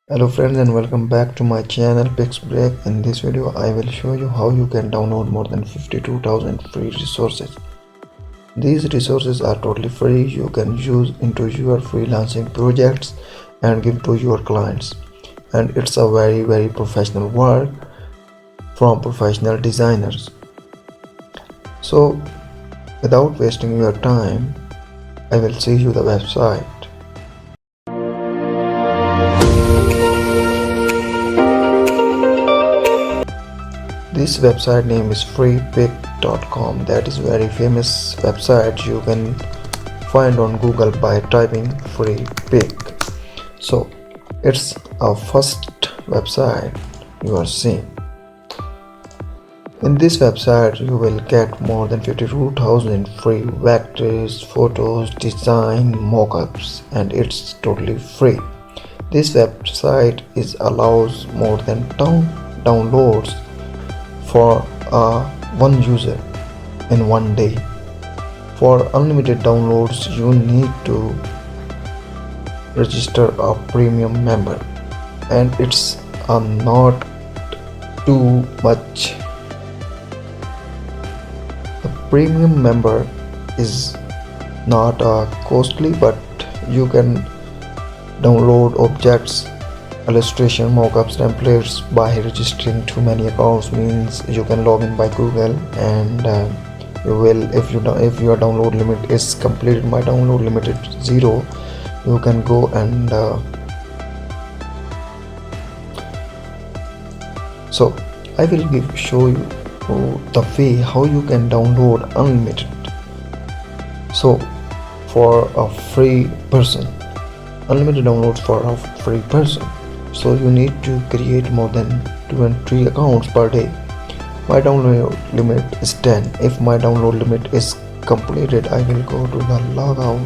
Hello friends and welcome back to my channel PixBreak. In this video I will show you how you can download more than 52,000 free resources. These resources are totally free. You can use into your freelancing projects and give to your clients. And it's a very professional work from professional designers. So without wasting your time, I will show you the website. This website name is freepik.com. That is very famous website. You can find on Google by typing freepik. So it's our first website you are seeing. In this website you will get more than 52,000 free vectors, photos, design, mockups, and it's totally free. This website allows more than 10 downloads for one user in one day. For unlimited downloads you need to register a premium member, and it's not too much. The premium member is not costly, but you can download objects, illustration, mockups, templates by registering too many accounts. Means you can log in by Google, and you will, if your download limit is completed. My download limit is 0. You can go and so I will show you the way how you can download unlimited. So for a free person, unlimited downloads for a free person, so you need to create more than 2 and 3 accounts per day. My download limit is 10. If my download limit is completed, I will go to the logout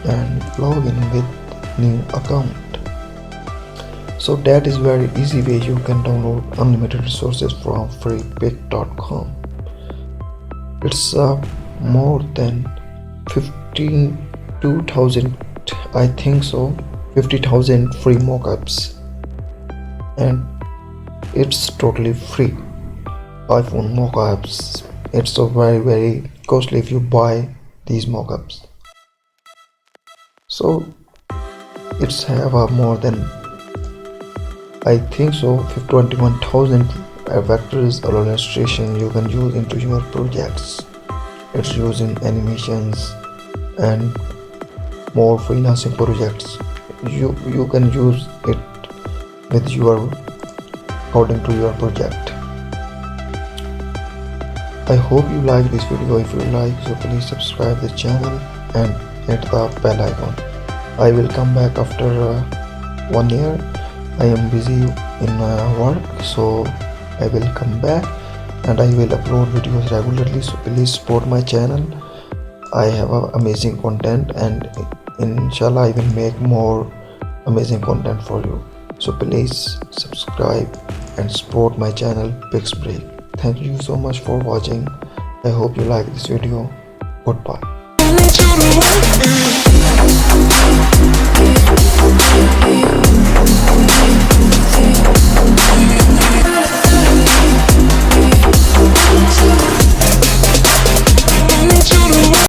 and log in with new account. So that is very easy way you can download unlimited resources from freepik.com. It's more than 2,000, I think so, 50,000 free mockups, and it's totally free. iPhone mockups, it's so very costly if you buy these mockups. So it's have more than, I think so, 21,000 vectors or illustration you can use into your projects. It's using animations and more freelancing projects. You can use it with your according to your project. I hope you like this video. If you like, so please subscribe the channel and hit the bell icon. I will come back after 1 year. I am busy in work, so I will come back and I will upload videos regularly. So please support my channel. I have amazing content, and inshallah I will make more amazing content for you. So please subscribe and support my channel PixBreak. Thank you so much for watching. I hope you like this video. Goodbye.